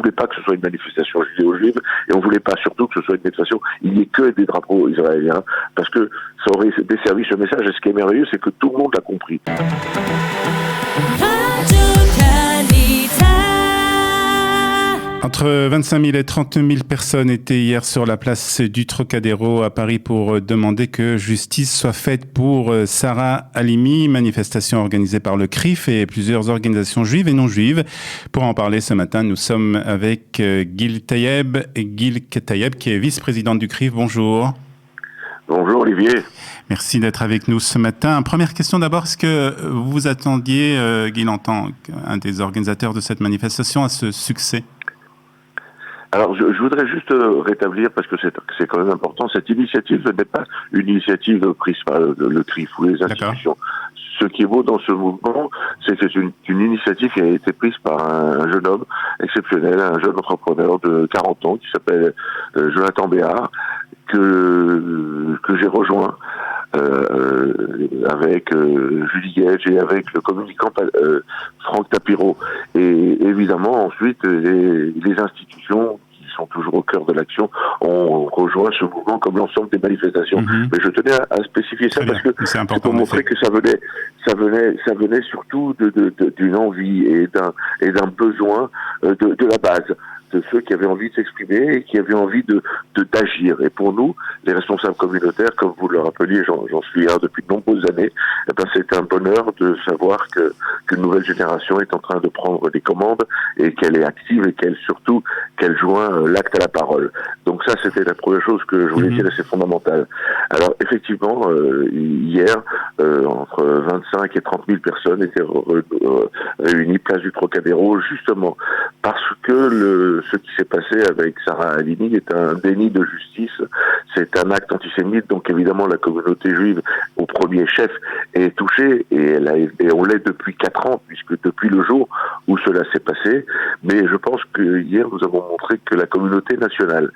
voulait pas que ce soit une manifestation judéo-juive, et on voulait pas surtout que ce soit une manifestation, il n'y ait que des drapeaux israéliens, parce que ça aurait desservi ce message, et ce qui est merveilleux, c'est que tout le monde l'a compris. Entre 25 000 et 30 000 personnes étaient hier sur la place du Trocadéro à Paris pour demander que justice soit faite pour Sarah Halimi, manifestation organisée par le CRIF et plusieurs organisations juives et non juives. Pour en parler ce matin, nous sommes avec Gil Taïeb, qui est vice-présidente du CRIF. Bonjour. Bonjour Olivier. Merci d'être avec nous ce matin. Première question d'abord, est-ce que vous vous attendiez, Gil, en tant qu'un des organisateurs de cette manifestation, à ce succès ? Alors, je voudrais juste rétablir, parce que c'est quand même important, cette initiative n'est pas une initiative prise par le CRIF ou les institutions. D'accord. Ce qui est beau dans ce mouvement, c'est que c'est une initiative qui a été prise par un jeune homme exceptionnel, un jeune entrepreneur de 40 ans qui s'appelle Jonathan Béard, que j'ai rejoint avec Julie Gage et avec le communicant Franck Tapiro. Et évidemment, ensuite, les institutions qui sont toujours au cœur de l'action ont rejoint ce mouvement comme l'ensemble des manifestations. Mais je tenais à spécifier ça parce que c'est pour montrer que ça venait surtout d'une envie et d'un besoin de la base, de ceux qui avaient envie de s'exprimer et qui avaient envie d'agir. Et pour nous, les responsables communautaires, comme vous le rappeliez, j'en suis un depuis de nombreuses années, c'est un bonheur de savoir qu'une nouvelle génération est en train de prendre les commandes et qu'elle est active et qu'elle joint l'acte à la parole. Donc ça, c'était la première chose que je voulais dire, et c'est fondamental. Alors effectivement, hier, entre 25 et 30 000 personnes étaient réunies place du Trocadéro, justement parce que ce qui s'est passé avec Sarah Halimi est un déni de justice, c'est un acte antisémite, donc évidemment la communauté juive au premier chef est touchée, et on l'est depuis 4 ans, puisque depuis le jour où cela s'est passé, mais je pense que hier nous avons montré que la communauté nationale,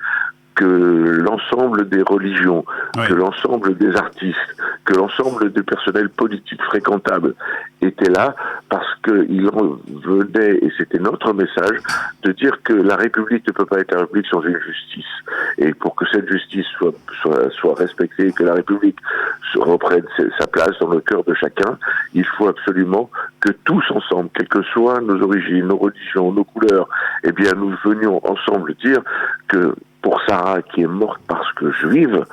que l'ensemble des religions, que l'ensemble des artistes, que l'ensemble des personnels politiques fréquentables étaient là parce qu'ils venaient, et c'était notre message, de dire que la République ne peut pas être la République sans une justice. Et pour que cette justice soit respectée, que la République reprenne sa place dans le cœur de chacun, il faut absolument que tous ensemble, quelles que soient nos origines, nos religions, nos couleurs, eh bien nous venions ensemble dire que pour Sarah, qui est morte parce que juive,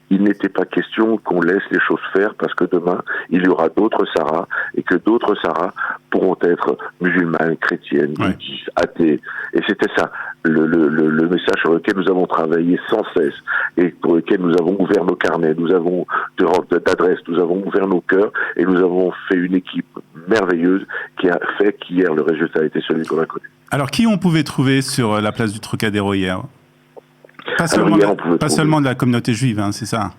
il n'était pas question qu'on laisse les choses faire, parce que demain, il y aura d'autres Sarah, et que d'autres Sarah pourront être musulmanes, chrétiennes, bouddhistes, athées. Et c'était ça, le message sur lequel nous avons travaillé sans cesse, et pour lequel nous avons ouvert nos carnets, nous avons d'adresses, nous avons ouvert nos cœurs, et nous avons fait une équipe merveilleuse qui a fait qu'hier, le résultat a été celui qu'on a connu. Alors, qui on pouvait trouver sur la place du Trocadéro hier ? Pas seulement de la communauté juive, hein, c'est ça?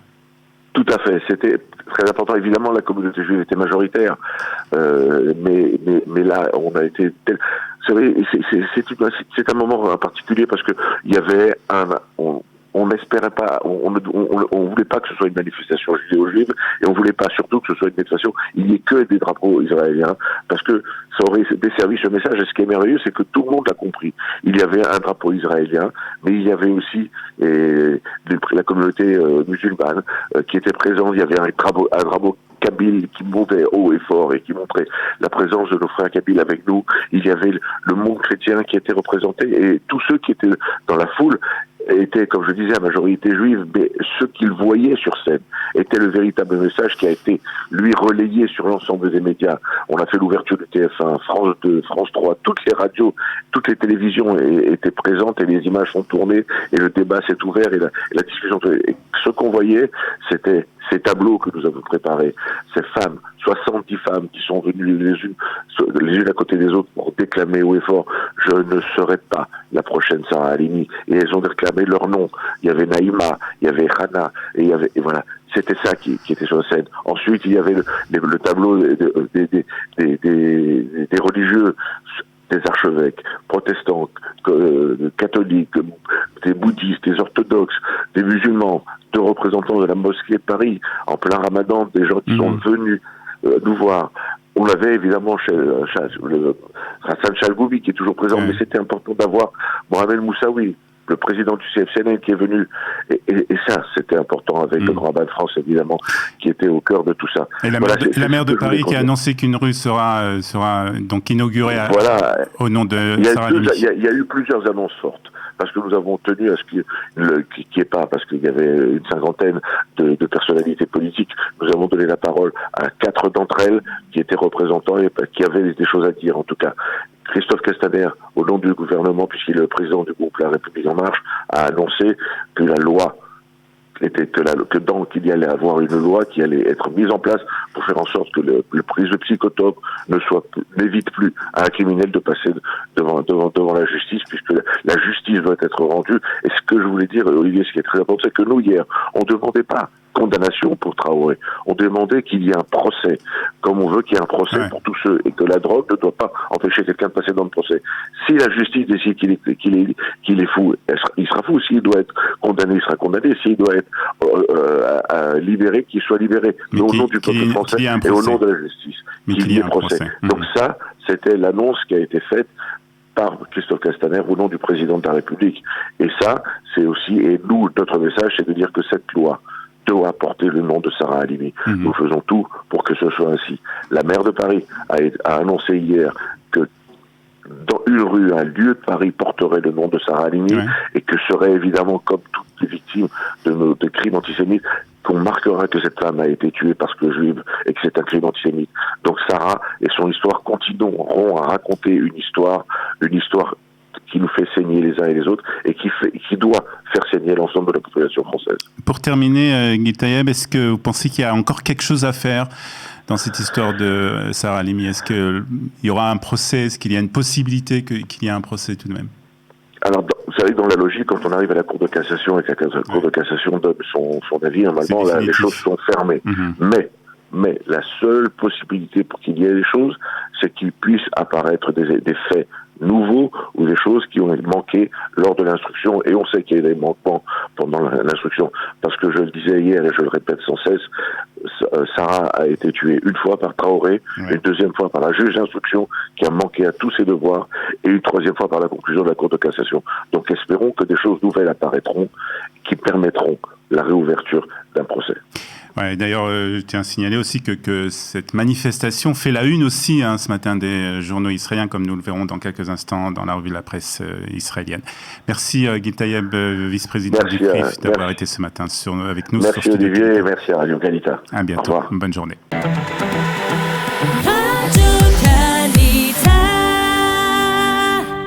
Tout à fait, c'était très important. Évidemment, la communauté juive était majoritaire, mais là, on a été... Vous savez, c'est un moment particulier parce que il y avait on n'espérait pas, on voulait pas que ce soit une manifestation judéo-juive, et on voulait pas surtout que ce soit une manifestation, il n'y ait que des drapeaux israéliens, parce que ça aurait desservi ce message, et ce qui est merveilleux, c'est que tout le monde l'a compris. Il y avait un drapeau israélien, mais il y avait aussi la communauté musulmane qui était présente, il y avait un drapeau kabyle qui montait haut et fort et qui montrait la présence de nos frères kabyles avec nous. Il y avait le monde chrétien qui était représenté, et tous ceux qui étaient dans la foule étaient, comme je disais, à majorité juive, mais ce qu'ils voyaient sur scène était le véritable message qui a été, lui, relayé sur l'ensemble des médias. On a fait l'ouverture du TF1, France 2, France 3, toutes les radios, toutes les télévisions étaient présentes, et les images sont tournées, et le débat s'est ouvert, et la discussion. Et ce qu'on voyait, c'était ces tableaux que nous avons préparés, ces femmes, 70 femmes qui sont venues les unes à côté des autres pour déclamer haut et fort « Je ne serai pas la prochaine Sarah Halimi ». Et elles ont déclamé leur nom. Il y avait Naïma, il y avait Hana, et voilà. C'était ça qui était sur la scène. Ensuite, il y avait le tableau des religieux, des archevêques, protestants, catholiques, des bouddhistes, des orthodoxes, des musulmans, de représentants de la mosquée de Paris, en plein ramadan, des gens qui sont venus nous voir. On l'avait évidemment chez Hassan Chalgoubi qui est toujours présent, mais c'était important d'avoir Mohamed Moussaoui, le président du CFCN qui est venu, et ça c'était important avec le Grand Bain de France évidemment qui était au cœur de tout ça. Et la maire de Paris qui a annoncé qu'une rue sera donc inaugurée au nom de Sarah Halimi. Il y a eu plusieurs annonces fortes. Parce que nous avons tenu à ce qu'il n'y ait pas, parce qu'il y avait une cinquantaine de personnalités politiques, nous avons donné la parole à 4 d'entre elles qui étaient représentants et qui avaient des choses à dire en tout cas. Christophe Castaner, au nom du gouvernement, puisqu'il est le président du groupe La République En Marche, a annoncé que la loi qu'il y allait avoir une loi qui allait être mise en place pour faire en sorte que le prise de psychotrope n'évite plus à un criminel de passer devant la justice, puisque la justice doit être rendue. Et ce que je voulais dire, Olivier, ce qui est très important, c'est que nous, hier, on ne demandait pas condamnation pour Traoré. On demandait qu'il y ait un procès, comme on veut qu'il y ait un procès pour tous ceux, et que la drogue ne doit pas empêcher quelqu'un de passer dans le procès. Si la justice décide qu'il est fou, il sera fou. S'il doit être condamné, il sera condamné. S'il doit être libéré, qu'il soit libéré. Mais au nom du peuple français et au nom de la justice. Qu'il y ait un procès. Donc ça, c'était l'annonce qui a été faite par Christophe Castaner au nom du président de la République. Et ça, c'est aussi, et nous, notre message, c'est de dire que cette loi doit porter le nom de Sarah Halimi. Nous faisons tout pour que ce soit ainsi. La maire de Paris a annoncé hier que dans une rue, un lieu de Paris porterait le nom de Sarah Halimi et que serait évidemment, comme toutes les victimes de crimes antisémites, qu'on marquera que cette femme a été tuée parce que juive et que c'est un crime antisémite. Donc Sarah et son histoire continueront à raconter une histoire qui nous fait saigner les uns et les autres et qui doit faire saigner l'ensemble de la population française. Pour terminer, Guy Taïeb, est-ce que vous pensez qu'il y a encore quelque chose à faire dans cette histoire de Sarah Halimi? Est-ce qu'il y aura un procès? Est-ce qu'il y a une possibilité qu'il y ait un procès tout de même? Alors, vous savez, dans la logique, quand on arrive à la Cour de cassation et que la Cour de cassation donne son avis, normalement, les choses sont fermées. Mais la seule possibilité pour qu'il y ait des choses, c'est qu'il puisse apparaître des faits nouveaux ou des choses qui ont manqué lors de l'instruction, et on sait qu'il y a des manquements pendant l'instruction, parce que je le disais hier et je le répète sans cesse, Sarah a été tuée une fois par Traoré, une deuxième fois par la juge d'instruction qui a manqué à tous ses devoirs, et une troisième fois par la conclusion de la Cour de cassation. Donc espérons que des choses nouvelles apparaîtront qui permettront la réouverture d'un procès. Ouais, d'ailleurs, je tiens à signaler aussi que cette manifestation fait la une aussi ce matin des journaux israéliens, comme nous le verrons dans quelques instants dans la revue de la presse israélienne. Merci Guy Taïeb, vice-président du CRIF, d'avoir été ce matin avec nous. Merci Olivier et merci à Radio Galita. À bientôt. Bonne journée.